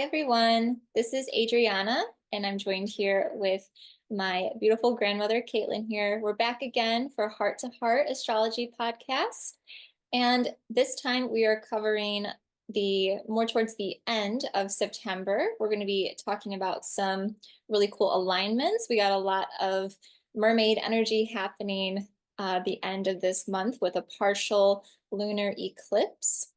Hi, everyone. This is Adriana, and I'm joined here with my beautiful grandmother, Caitlin, here. We're back again for Heart to Heart Astrology Podcast. And this time we are covering the more towards the end of September. We're going to be talking about some really cool alignments. We got a lot of mermaid energy happening the end of this month with a partial lunar eclipse.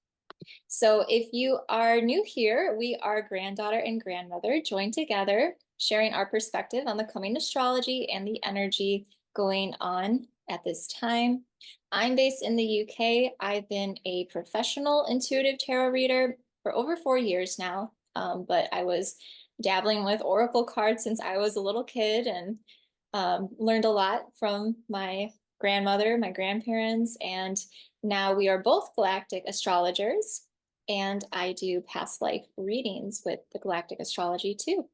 So if you are new here, we are granddaughter and grandmother joined together, sharing our perspective on the coming astrology and the energy going on at this time. I'm based in the UK. I've been a professional intuitive tarot reader for over 4 years now, but I was dabbling with oracle cards since I was a little kid and learned a lot from my grandmother, my grandparents, and now we are both galactic astrologers, and I do past life readings with the galactic astrology too.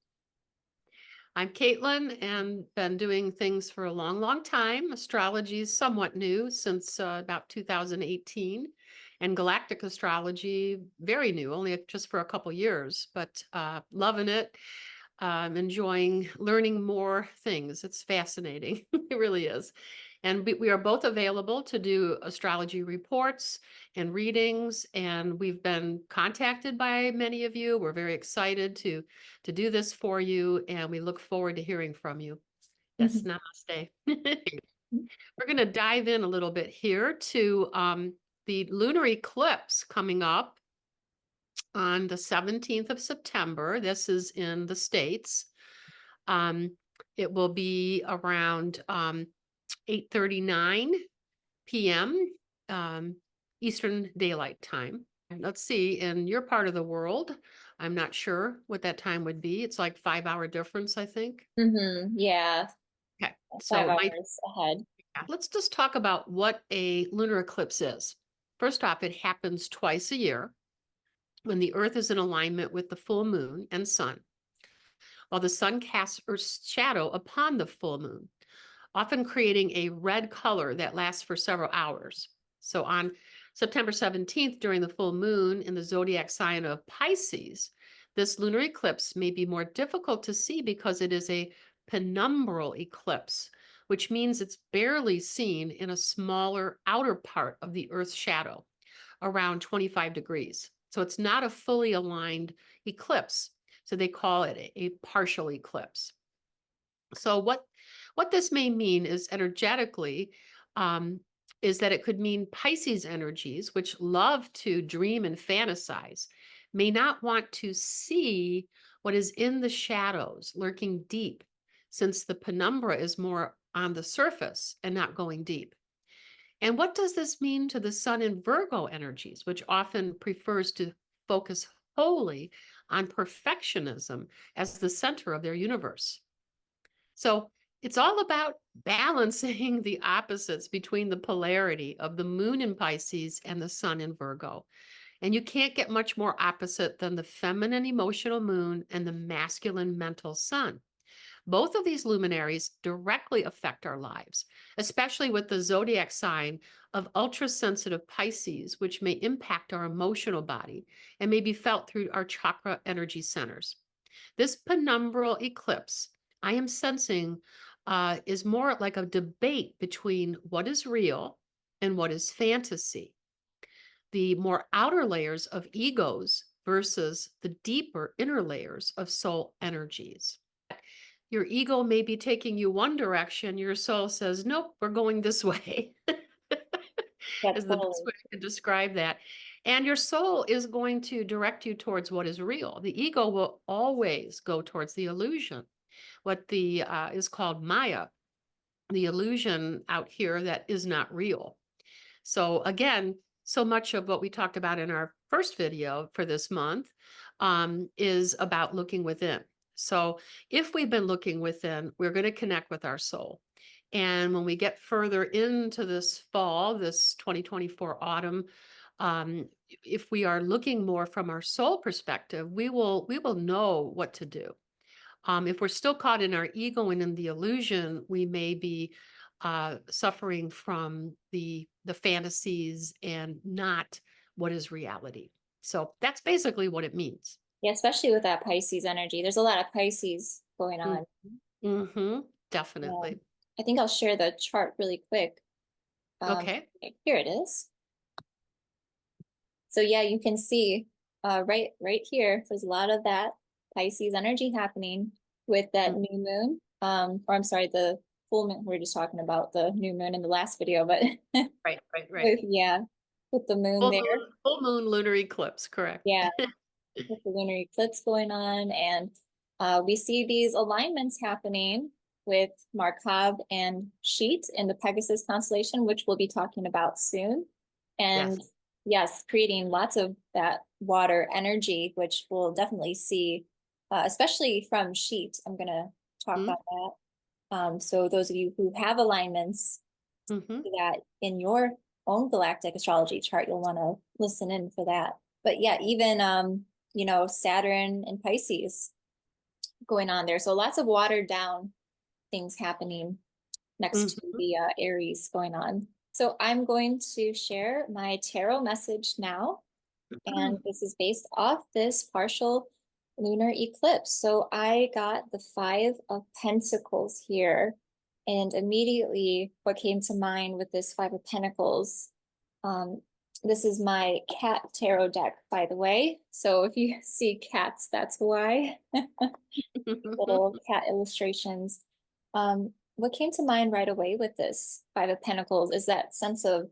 I'm Caitlin and been doing things for a long, long time. Astrology is somewhat new since about 2018, and galactic astrology, very new, only just for a couple years, but loving it. Enjoying learning more things. It's fascinating. It really is. And we are both available to do astrology reports and readings, and we've been contacted by many of you. We're very excited to do this for you, and we look forward to hearing from you. Yes, Mhm. namaste. We're going to dive in a little bit here to the lunar eclipse coming up on the 17th of September. This is in the States. Um, it will be around 8:39 p.m. Eastern Daylight Time. Let's see, in your part of the world, I'm not sure what that time would be. It's like 5 hour difference, I think. Yeah, Okay, five so hours ahead. let's just talk about what a lunar eclipse is. First off, it happens twice a year when the Earth is in alignment with the full moon and sun, while the sun casts Earth's shadow upon the full moon, often creating a red color that lasts for several hours. So on September 17th, during the full moon in the zodiac sign of Pisces, this lunar eclipse may be more difficult to see because it is a penumbral eclipse, which means it's barely seen in a smaller outer part of the Earth's shadow, around 25 degrees. So it's not a fully aligned eclipse. So they call it a partial eclipse. So what this may mean is energetically, is that it could mean Pisces energies, which love to dream and fantasize, may not want to see what is in the shadows, lurking deep, since the penumbra is more on the surface and not going deep. And what does this mean to the Sun in Virgo energies, which often prefers to focus wholly on perfectionism as the center of their universe? So it's all about balancing the opposites between the polarity of the moon in Pisces and the sun in Virgo. And you can't get much more opposite than the feminine emotional moon and the masculine mental sun. Both of these luminaries directly affect our lives, especially with the zodiac sign of ultra-sensitive Pisces, which may impact our emotional body and may be felt through our chakra energy centers. This penumbral eclipse, I am sensing, is more like a debate between what is real and what is fantasy. The more outer layers of egos versus the deeper inner layers of soul energies. Your ego may be taking you one direction, your soul says, nope, we're going this way. Yeah, Is the best totally. way to describe that. And your soul is going to direct you towards what is real. The ego will always go towards the illusion, what the is called Maya, the illusion out here that is not real. So again, so much of what we talked about in our first video for this month is about looking within. So if we've been looking within, we're going to connect with our soul. And when we get further into this fall, this 2024 autumn, if we are looking more from our soul perspective, we will know what to do. If we're still caught in our ego and in the illusion, we may be suffering from the fantasies and not what is reality. So that's basically what it means. Yeah, especially with that Pisces energy. There's a lot of Pisces going on. Mm-hmm. Yeah. Definitely. I think I'll share the chart really quick. Okay. Okay, here it is. So yeah, you can see right here, there's a lot of that Pisces energy happening with that Mm. new moon. Or I'm sorry, the full moon. We are just talking about the new moon in the last video, but Right, right, right. yeah, with the moon there. Full moon lunar eclipse, correct. Yeah, with the lunar eclipse going on. And we see these alignments happening with Markab and Scheat in the Pegasus constellation, which we'll be talking about soon. Yes. And yes, creating lots of that water energy, which we'll definitely see, especially from Scheat. I'm going to talk Mm-hmm. about that. So those of you who have alignments Mm-hmm. to that in your own galactic astrology chart, you'll want to listen in for that. But yeah, even Saturn and Pisces going on there. So lots of watered down things happening next to Mm-hmm. the Aries going on. So I'm going to share my tarot message now, and this is based off this partial lunar eclipse. So I got the Five of Pentacles here, and immediately what came to mind with this Five of Pentacles, um, this is my cat tarot deck, by the way. So if you see cats, that's why. Little cat illustrations. What came to mind right away with this Five of Pentacles is that sense of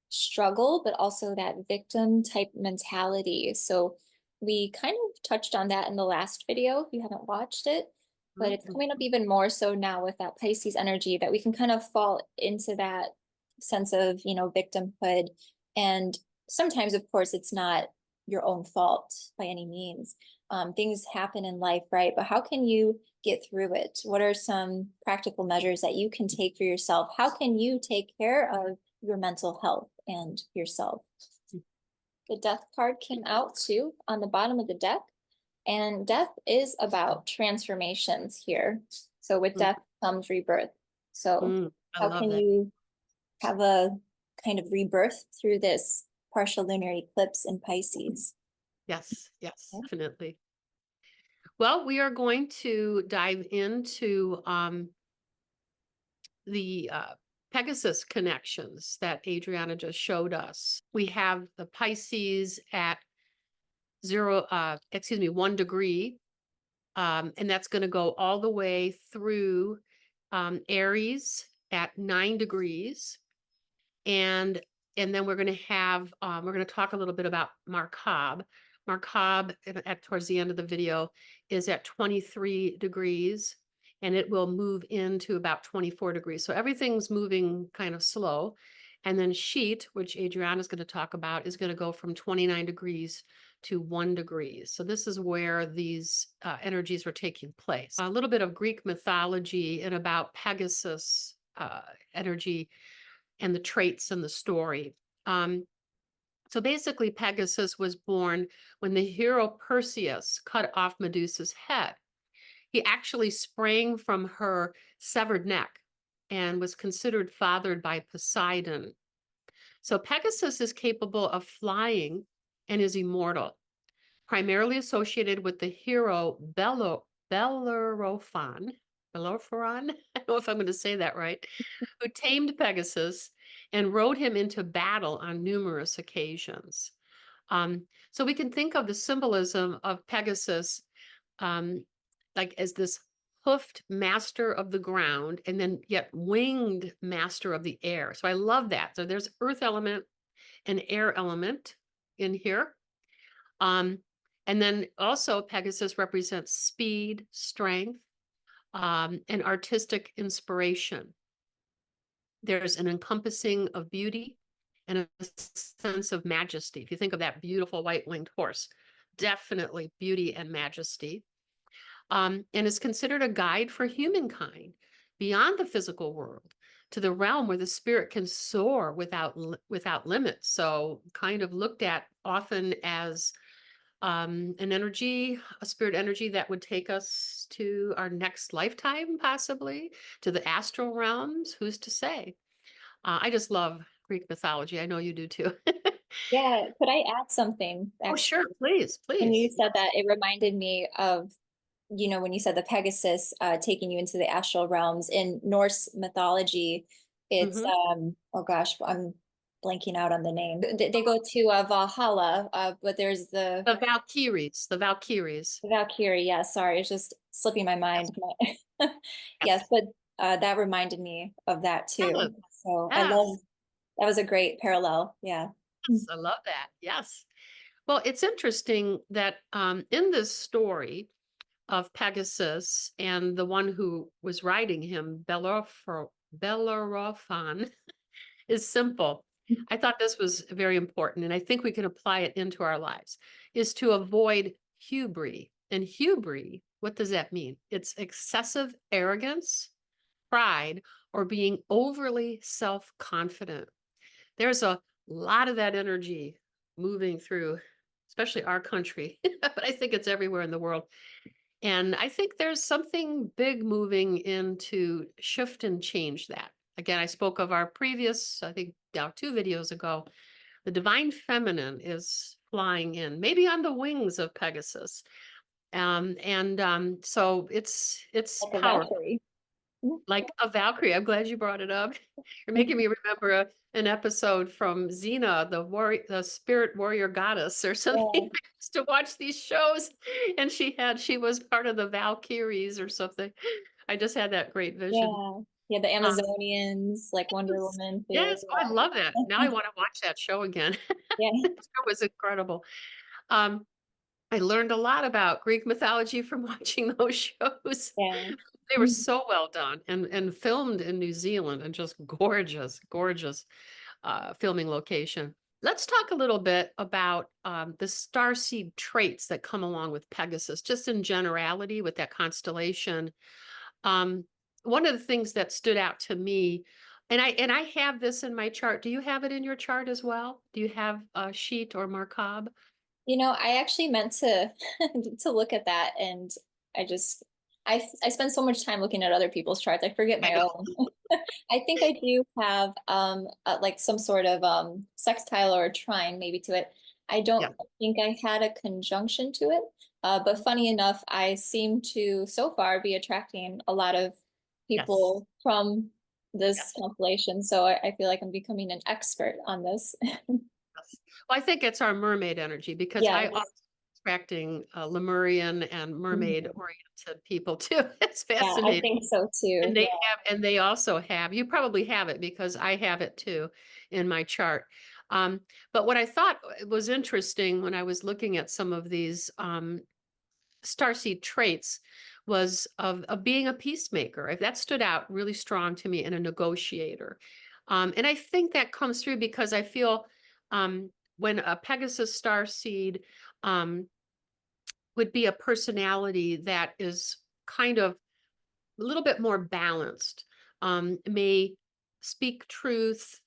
struggle, but also that victim type mentality. So we kind of touched on that in the last video if you haven't watched it, but it's coming up even more so now with that Pisces energy that we can kind of fall into that sense of, victimhood. And sometimes, of course, it's not your own fault by any means. Things happen in life, right? But how can you get through it? What are some practical measures that you can take for yourself? How can you take care of your mental health and yourself? The death card came out too on the bottom of the deck, and death is about transformations here. So with death comes rebirth. So I how love can that. you have a kind of rebirth through this partial lunar eclipse in Pisces? Yes, yes, Yeah. definitely. Well, we are going to dive into the Pegasus connections that Adriana just showed us. We have the Pisces at 1 degree, and that's going to go all the way through Aries at 9 degrees. And then we're going to have, we're going to talk a little bit about Markab. Markab at towards the end of the video is at 23 degrees, and it will move into about 24 degrees. So everything's moving kind of slow. And then Scheat, which Adriana is going to talk about, is going to go from 29 degrees to 1 degree. So this is where these energies are taking place. A little bit of Greek mythology and about Pegasus energy and the traits and the story. So basically, Pegasus was born when the hero Perseus cut off Medusa's head. He actually sprang from her severed neck and was considered fathered by Poseidon. So Pegasus is capable of flying and is immortal, primarily associated with the hero Bellerophon. Bellerophon? I don't know if I'm going to say that right. Who tamed Pegasus and rode him into battle on numerous occasions. So we can think of the symbolism of Pegasus like as this hoofed master of the ground and then yet winged master of the air. So I love that. So there's earth element and air element in here. And then also Pegasus represents speed, strength, and artistic inspiration. There's an encompassing of beauty and a sense of majesty. If you think of that beautiful white-winged horse, definitely beauty and majesty. And is considered a guide for humankind beyond the physical world to the realm where the spirit can soar without limits. So kind of looked at often as an energy, a spirit energy that would take us to our next lifetime, possibly to the astral realms. Who's to say? I just love Greek mythology. I know you do too. Yeah, could I add something Oh, actually? sure. Please, When you please. said that, it reminded me of, when you said the Pegasus taking you into the astral realms in Norse mythology, it's Hmm. oh gosh, I'm blanking out on the name. They go to Valhalla, but there's The Valkyries, the Valkyries. the Valkyrie. Yeah, sorry, it's just slipping my Yes, mind. Yes, yes, but that reminded me of that yes, too. So I love yes, that was a great parallel. Yeah. yes. I love that. Yes. Well, it's interesting that in this story of Pegasus and the one who was riding him, Bellerophon, is simple. I thought this was very important, and I think we can apply it into our lives, is to avoid hubris. And hubris, what does that mean? It's excessive arrogance, pride, or being overly self-confident. There's a lot of that energy moving through, especially our country, but I think it's everywhere in the world. And I think there's something big moving in to shift and change that. Again, I spoke of our previous, I think now 2 videos ago, the divine feminine is flying in, maybe on the wings of Pegasus. So it's Like a powerful, Valkyrie. like a Valkyrie. I'm glad you brought it up. You're making me remember an episode from Xena, the spirit warrior goddess or something. Yeah, I used to watch these shows, and she was part of the Valkyries or something. I just had that great vision. yeah, yeah. The Um, Amazonians, like Wonder yes, Woman too. yes. Oh, I love that. Now I want to watch that show again. Yeah, The show was incredible. Um, I learned a lot about Greek mythology from watching those shows. yeah. They were Mhm. so well done and filmed in New Zealand and just gorgeous, gorgeous filming location. Let's talk a little bit about the starseed traits that come along with Pegasus, just in generality with that constellation. Um, One of the things that stood out to me, and I have this in my chart. Do you have it in your chart as well? Do you have a Scheat or Markab? I actually meant to to look at that, and I just I spend so much time looking at other people's charts, I forget I my know. own. I think I do have like some sort of sextile or a trine maybe to it. I Yeah. don't think I had a conjunction to it. But funny enough, I seem to so far be attracting a lot of Yes. people from this Yes. constellation. So I feel like I'm becoming an expert on this. Yes. Well, I think it's our mermaid energy because I also Yes. attracting Lemurian and mermaid Mhm. oriented people too. It's Yeah, I fascinating. think so too. And Yeah. they also have, you probably have it because I have it too in my chart. Um, but what I thought was interesting when I was looking at some of these starseed traits was of being a peacemaker. That stood out really strong to me, and a negotiator. And I think that comes through because I feel when a Pegasus starseed um, would be a personality that is kind of a little bit more balanced, may speak truth,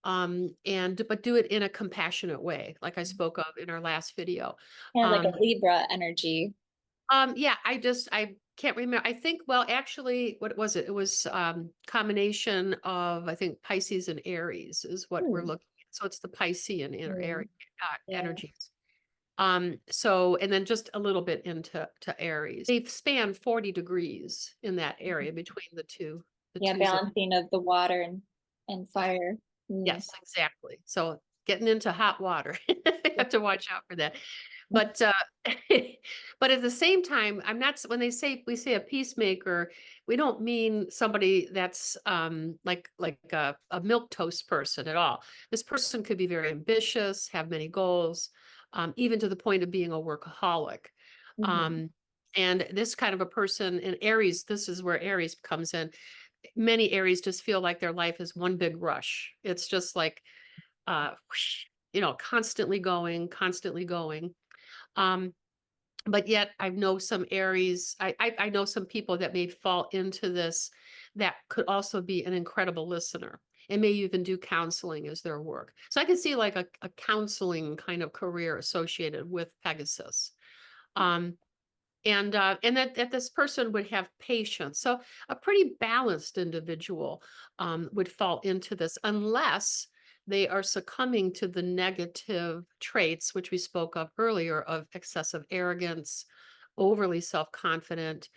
and but do it in a compassionate way, like I spoke of in our last video. Kind of like Um, a Libra energy. yeah, I can't remember. I think, well, actually, what was it? It was combination of, I think, Pisces and Aries is what we're Hmm. looking at. So it's the Piscean and Hmm. Aries Yeah. energies. So and then just a little bit into Aries. They span 40 degrees in that area between the Yeah, two zones. balancing of the water and fire. Mm. Yes, exactly. So getting into hot water, you have to watch out for that. But but at the same time, I'm not when we say a peacemaker, we don't mean somebody that's like a milk toast person at all. This person could be very ambitious, have many goals, even to the point of being a workaholic. Mhm. Um, and this kind of a person in Aries, this is where Aries comes in. Many Aries just feel like their life is one big rush. It's just like whoosh, constantly going, constantly going. Um, but yet I know some Aries, I know some people that may fall into this that could also be an incredible listener and may even do counseling as their work. So I can see like a counseling kind of career associated with Pegasus. Um, and that this person would have patience. So a pretty balanced individual would fall into this unless they are succumbing to the negative traits, which we spoke of earlier, of excessive arrogance, overly self-confident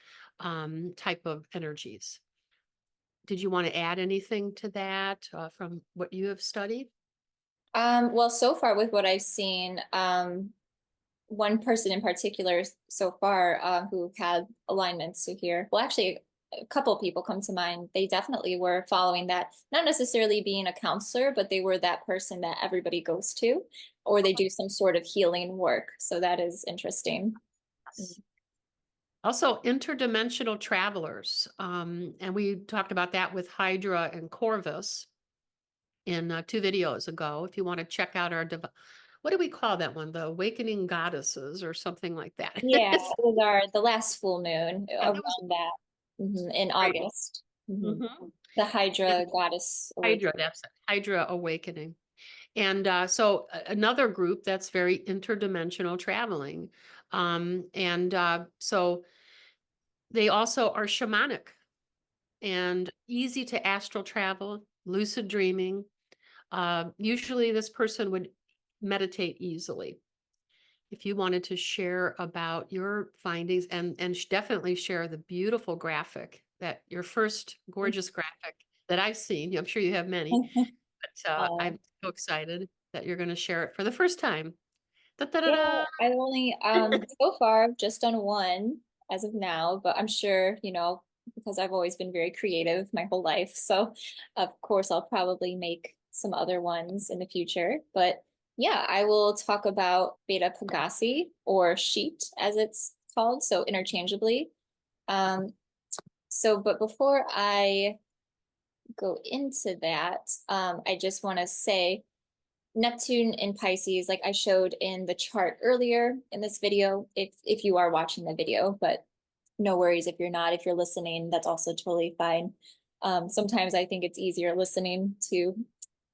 type of energies. Did you want to add anything to that from what you have studied? Well, so far with what I've seen, one person in particular so far who had alignments to here. Well, actually, a couple people come to mind. They definitely were following that, not necessarily being a counselor, but they were that person that everybody goes to, or they do some sort of healing work. So that is interesting. Also, interdimensional travelers. And we talked about that with Hydra and Corvus in 2 videos ago. If you want to check out our, what do we call that one? The Awakening Goddesses or something like that. Yeah, it was the last full moon Yeah, that was around that in great. August. Mm-hmm. The Hydra goddess Hydra, awakening. that's it. Hydra Awakening. And so another group that's very interdimensional traveling. So they also are shamanic and easy to astral travel, lucid dreaming. Usually this person would meditate easily. If you wanted to share about your findings and definitely share the beautiful graphic, that your first gorgeous graphic that I've seen. I'm sure you have many, but Uh, I'm so excited that you're going to share it for the first time. Da, da, da, yeah, da. I've only so far I've just done one as of now, but I'm sure, because I've always been very creative my whole life. So of course I'll probably make some other ones in the future. But yeah, I will talk about Beta Pegasi or Scheat as it's called, so interchangeably. Um, but before I go into that, I just want to say Neptune in Pisces, like I showed in the chart earlier in this video, if you are watching the video, but no worries if you're not. If you're listening, that's also totally fine. Sometimes I think it's easier listening to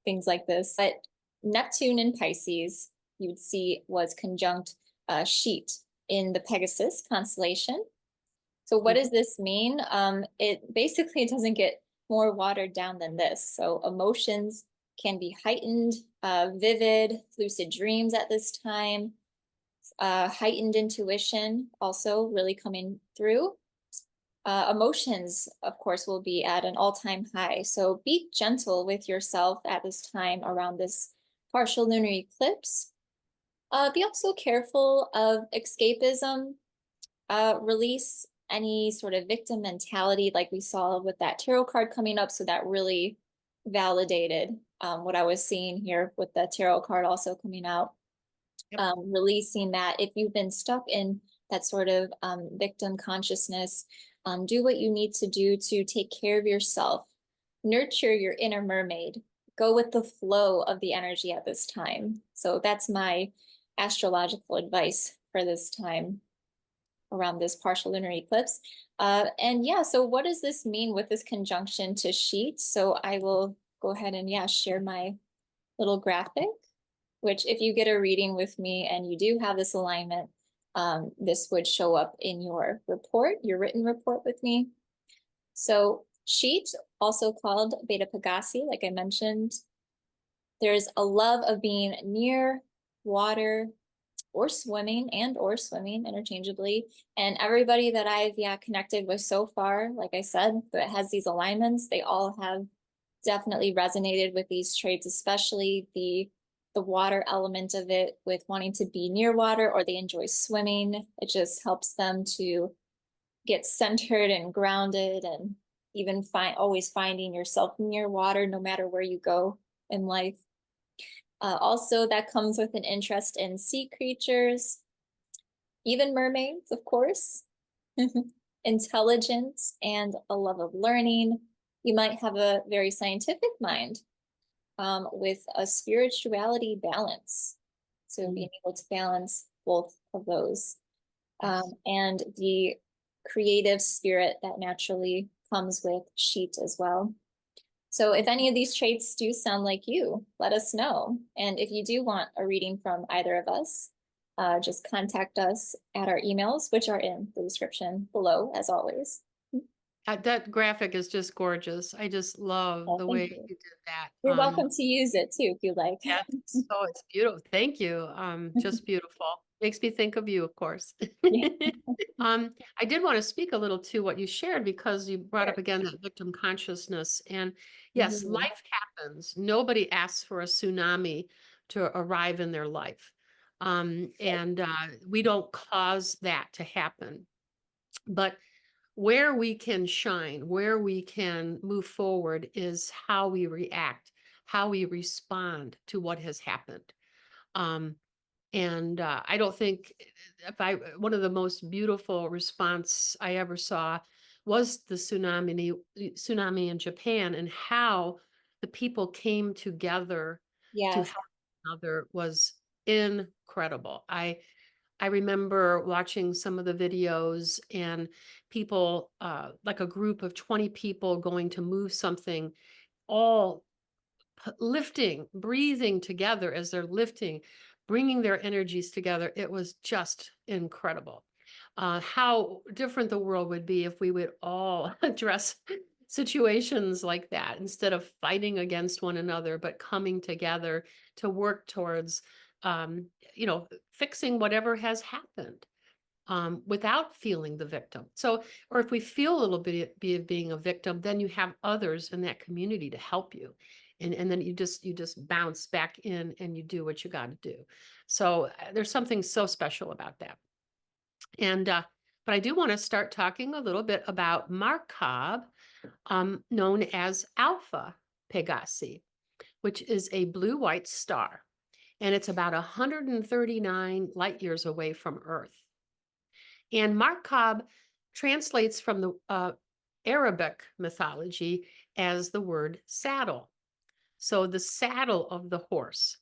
things like this. But Neptune in Pisces, you would see was conjunct Scheat in the Pegasus constellation. So what does this mean? It basically doesn't get more watered down than this. So emotions can be heightened, vivid, lucid dreams at this time, heightened intuition also really coming through. Emotions, of course, will be at an all-time high. So be gentle with yourself at this time around this partial lunar eclipse. Be also careful of escapism, release any sort of victim mentality like we saw with that tarot card coming up. So that really validated what I was seeing here with the tarot card also coming out. Yep. Releasing that if you've been stuck in that sort of victim consciousness, do what you need to do to take care of yourself. Nurture your inner mermaid. Go with the flow of the energy at this time. So that's my astrological advice for this time around this partial lunar eclipse. And yeah, so what does this mean with this conjunction to Scheat? So I will go ahead and share my little graphic, which if you get a reading with me and you do have this alignment, this would show up in your report, your written report with me. So Scheat, also called Beta Pegasi, like I mentioned, there's a love of being near water, or swimming interchangeably. And everybody that I've connected with so far, like I said, that has these alignments, they all have definitely resonated with these traits, especially the water element of it, with wanting to be near water, or they enjoy swimming. It just helps them to get centered and grounded, and even always finding yourself near water no matter where you go in life. Also, that comes with an interest in sea creatures, even mermaids, of course, intelligence, and a love of learning. You might have a very scientific mind with a spirituality balance. So being able to balance both of those. And the creative spirit that naturally comes with Scheat as well. So if any of these traits do sound like you, let us know. And if you do want a reading from either of us, just contact us at our emails, which are in the description below, as always. That graphic is just gorgeous. I just love Oh, the thank way you. you did that. You're welcome to use it too, if you like. Yes. Oh, it's beautiful. Thank you. Just beautiful. Makes me think of you, of course. Yeah, I did want to speak a little to what you shared because you brought sure. up again that victim consciousness. And yes, Mhm. life happens. Nobody asks for a tsunami to arrive in their life. And we don't cause that to happen. But where we can shine, where we can move forward is how we react, how we respond to what has happened. Um, and I don't think if I one of the most beautiful response I ever saw was the tsunami in Japan, and how the people came together to Yes. help one another was incredible. I remember watching some of the videos and people, like a group of 20 people going to move something, all lifting, breathing together as they're lifting, bringing their energies together. It was just incredible. How different the world would be if we would all address situations like that instead of fighting against one another, but coming together to work towards, um, fixing whatever has happened, without feeling the victim. So, or if we feel a little bit of being a victim, then you have others in that community to help you. And then you just bounce back in and you do what you got to do. So there's something so special about that. And but I do want to start talking a little bit about Markab, known as Alpha Pegasi, which is a blue-white star, and it's about 139 light years away from Earth. And Markab translates from the Arabic mythology as the word saddle. So the saddle of the horse.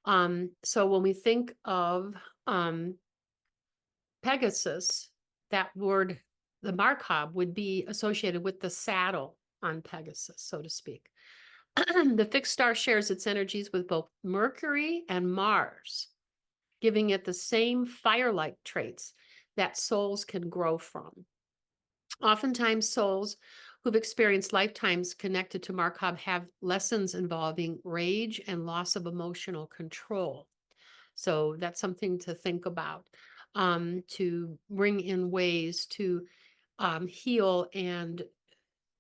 So when we think of Pegasus, that word, the Markab, would be associated with the saddle on Pegasus, so to speak. The fixed star shares its energies with both Mercury and Mars, giving it the same fire-like traits that souls can grow from. Oftentimes, souls who've experienced lifetimes connected to Markab have lessons involving rage and loss of emotional control. So that's something to think about, to bring in ways to heal and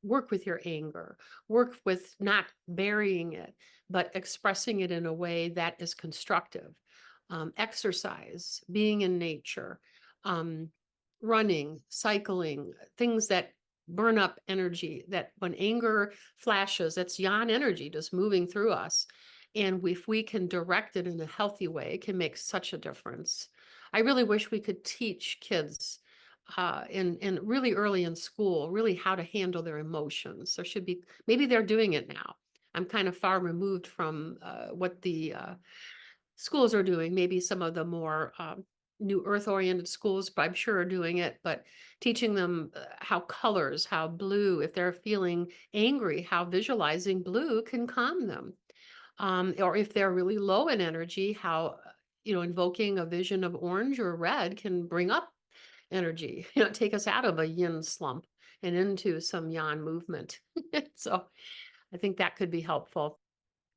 work with your anger, work with not burying it, but expressing it in a way that is constructive. Exercise, being in nature, um, running, cycling, things that burn up energy, that when anger flashes, it's yang energy just moving through us. And if we can direct it in a healthy way, it can make such a difference. I really wish we could teach kids in really early in school, really how to handle their emotions. There should be, maybe they're doing it now. I'm kind of far removed from what the schools are doing. Maybe some of the more new earth oriented schools, but I'm sure are doing it, but teaching them how colors, how blue, if they're feeling angry, how visualizing blue can calm them. Or if they're really low in energy, how, invoking a vision of orange or red can bring up energy, take us out of a yin slump and into some yang movement. So I think that could be helpful.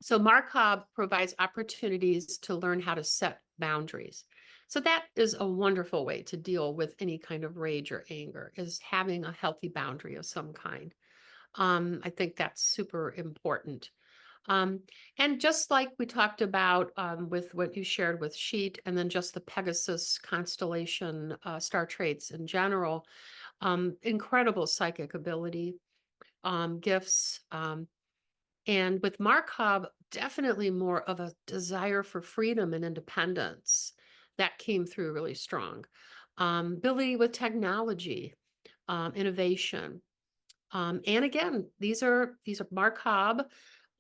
So Markov provides opportunities to learn how to set boundaries. So that is a wonderful way to deal with any kind of rage or anger, is having a healthy boundary of some kind. I think that's super important. Um, and just like we talked about with what you shared with Scheat, and then just the Pegasus constellation star traits in general, incredible psychic ability, gifts. And with Markov, definitely more of a desire for freedom and independence that came through really strong. Ability with technology, innovation. And again, these are Markov,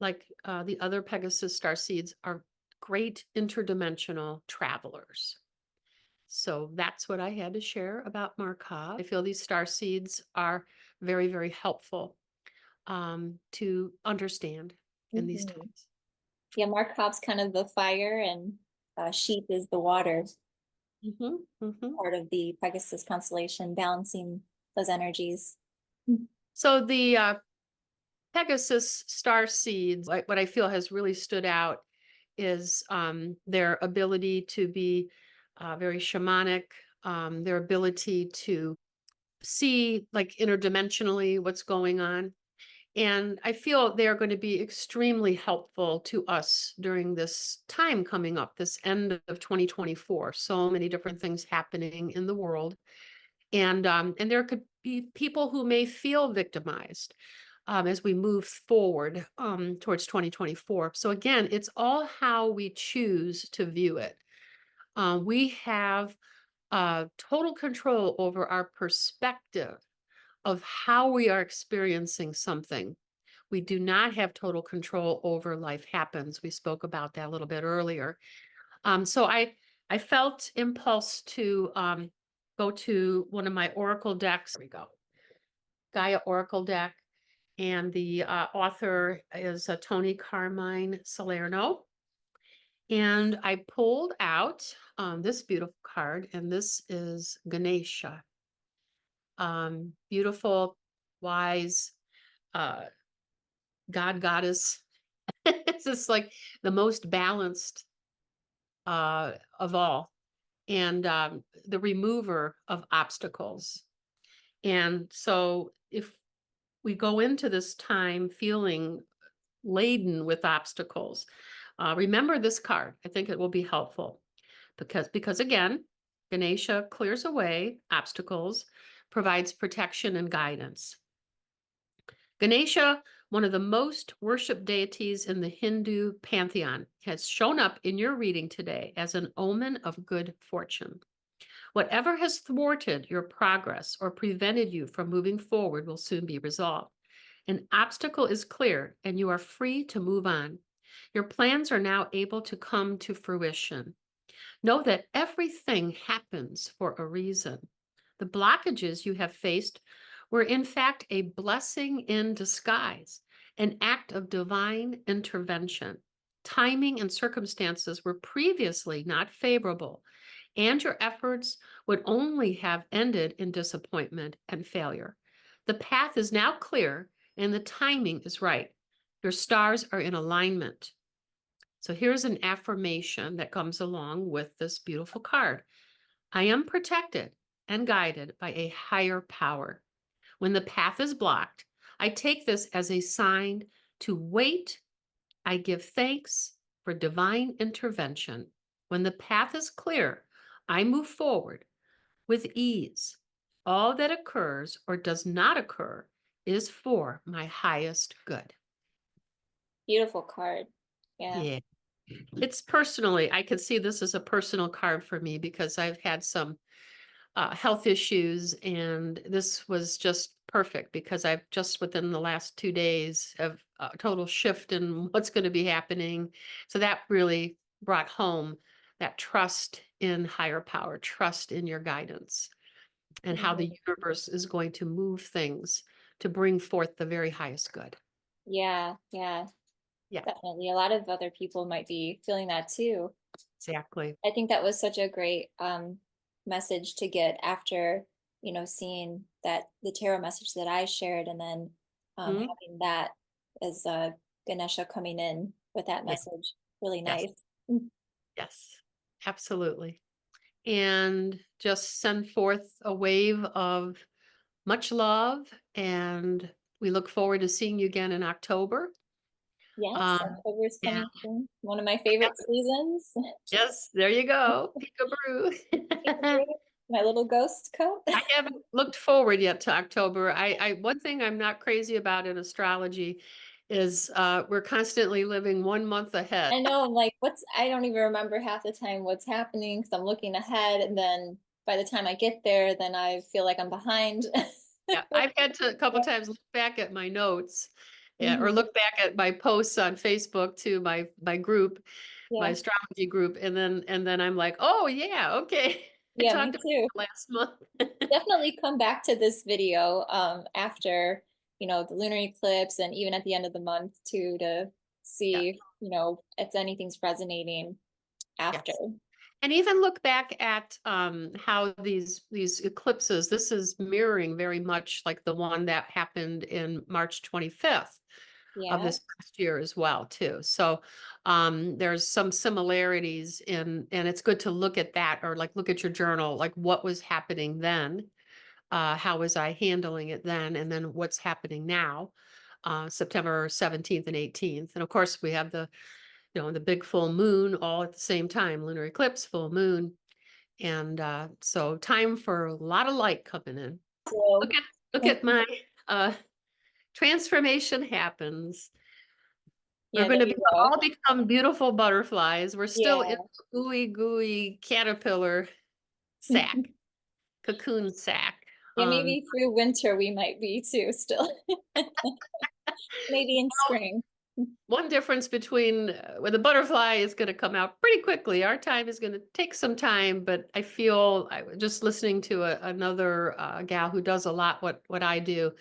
like the other Pegasus star seeds, are great interdimensional travelers. So that's what I had to share about Markov. I feel these star seeds are very, very helpful to understand in these Mhm. times. Yeah, Markov's kind of the fire, and Scheat is the water, Hmm. Hmm. part of the Pegasus constellation, balancing those energies. So the Pegasus star seeds, what I feel has really stood out is their ability to be very shamanic, their ability to see like interdimensionally what's going on. And I feel they are going to be extremely helpful to us during this time coming up, this end of 2024. So many different things happening in the world. And there could be people who may feel victimized as we move forward towards 2024. So again, it's all how we choose to view it. We have total control over our perspective of how we are experiencing something. We do not have total control over life happens. We spoke about that a little bit earlier. So I felt impulse to go to one of my oracle decks. There we go. Gaia Oracle deck. And the author is Tony Carmine Salerno. And I pulled out this beautiful card, and this is Ganesha. Beautiful, wise, uh, God, goddess. It's just like the most balanced of all, and the remover of obstacles. And so if we go into this time feeling laden with obstacles, remember this card. I think it will be helpful because again, Ganesha clears away obstacles, provides protection and guidance. Ganesha, one of the most worshipped deities in the Hindu pantheon, has shown up in your reading today as an omen of good fortune. Whatever has thwarted your progress or prevented you from moving forward will soon be resolved. An obstacle is clear and you are free to move on. Your plans are now able to come to fruition. Know that everything happens for a reason. The blockages you have faced were in fact a blessing in disguise, an act of divine intervention. Timing and circumstances were previously not favorable, and your efforts would only have ended in disappointment and failure. The path is now clear and the timing is right. Your stars are in alignment. So here's an affirmation that comes along with this beautiful card. I am protected and guided by a higher power. When the path is blocked, I take this as a sign to wait. I give thanks for divine intervention. When the path is clear, I move forward with ease. All that occurs or does not occur is for my highest good. Beautiful card. Yeah. Yeah. It's personally, I can see this as a personal card for me because I've had some health issues, and this was just perfect because I've just within the last 2 days have a total shift in what's going to be happening. So that really brought home that trust in higher power, trust in your guidance, and how the universe is going to move things to bring forth the very highest good. Yeah, yeah, Yeah, definitely. A lot of other people might be feeling that too. exactly. I think that was such a great message to get after, seeing that the tarot message that I shared, and then Mhm. having that as Ganesha coming in with that Yeah. message. Really Yes. nice. Yes. Absolutely. And just send forth a wave of much love. And we look forward to seeing you again in October. Yes, Um, October is and coming soon. One of my favorite seasons. yes, there you go. Peekaboo. My little ghost coat. I haven't looked forward yet to October. One thing I'm not crazy about in astrology is we're constantly living 1 month ahead. I know, I'm like, I don't even remember half the time what's happening because I'm looking ahead. And then by the time I get there, then I feel like I'm behind. Yeah, I've had to a couple times look back at my notes, yeah, or Mhm. look back at my posts on Facebook to my group, my Yeah. astrology group, and then I'm like, oh yeah, okay. I Yeah, me talked about too. it last month. Definitely come back to this video after, the lunar eclipse and even at the end of the month too to Yeah, see, if anything's resonating after. yes. And even look back at how these eclipses, this is mirroring very much like the one that happened in March 25th of Yeah. this past year as well, too. So there's some similarities and it's good to look at that, or like look at your journal, like what was happening then, how was I handling it then, and then what's happening now, September 17th and 18th. And of course, we have the big full moon all at the same time, lunar eclipse, full moon. And so time for a lot of light coming in. So, Look at my uh, transformation happens. We're yeah, going there to you go. all become beautiful butterflies. We're still in Yeah. the ooey gooey caterpillar sack, cocoon sack. Yeah, maybe through winter we might be too still. Maybe in spring. One difference between where the butterfly is going to come out pretty quickly. Our time is going to take some time, but I feel I was just listening to another gal who does a lot what I do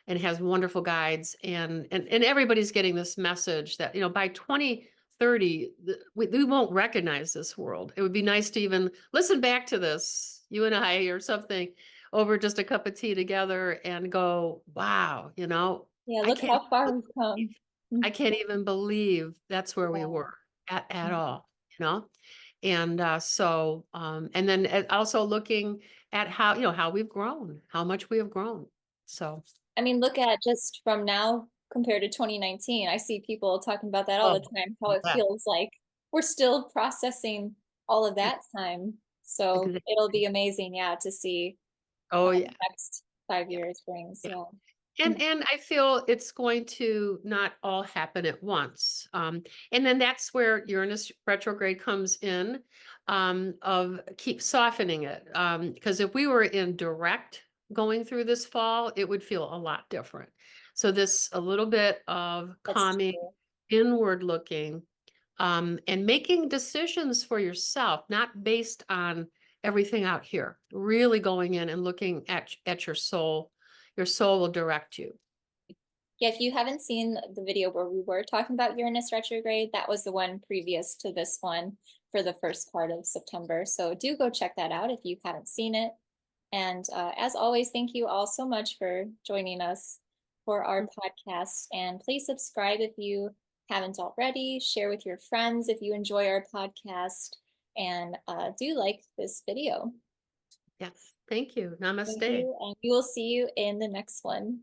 and has wonderful guides, and everybody's getting this message that by 2030 we won't recognize this world. It would be nice to even listen back to this, you and I or something, over just a cup of tea together and go, wow, Yeah, I look can't how far we've come. I can't even believe that's where we Yeah. were at all, you know? And and then also looking at how we've grown, how much we have grown. So, I mean, look at just from now compared to 2019. I see people talking about that all oh, the time, how it yeah, feels like we're still processing all of that time. So it'll exactly. be amazing, yeah, to see Oh, yeah. the next 5 years brings. Yeah. Yeah. And I feel it's going to not all happen at once. And then that's where Uranus retrograde comes in, of keep softening it. Because if we were in direct going through this fall, it would feel a lot different. So this a little bit of That's calming, true. inward looking, and making decisions for yourself, not based on everything out here. Really going in and looking at your soul. Your soul will direct you. Yeah, if you haven't seen the video where we were talking about Uranus retrograde, that was the one previous to this one for the first part of September. So do go check that out if you haven't seen it. And as always, thank you all so much for joining us for our podcast. And please subscribe if you haven't already. Share with your friends if you enjoy our podcast. And do like this video. Yes. Thank you. Thank Namaste. you. And we will see you in the next one.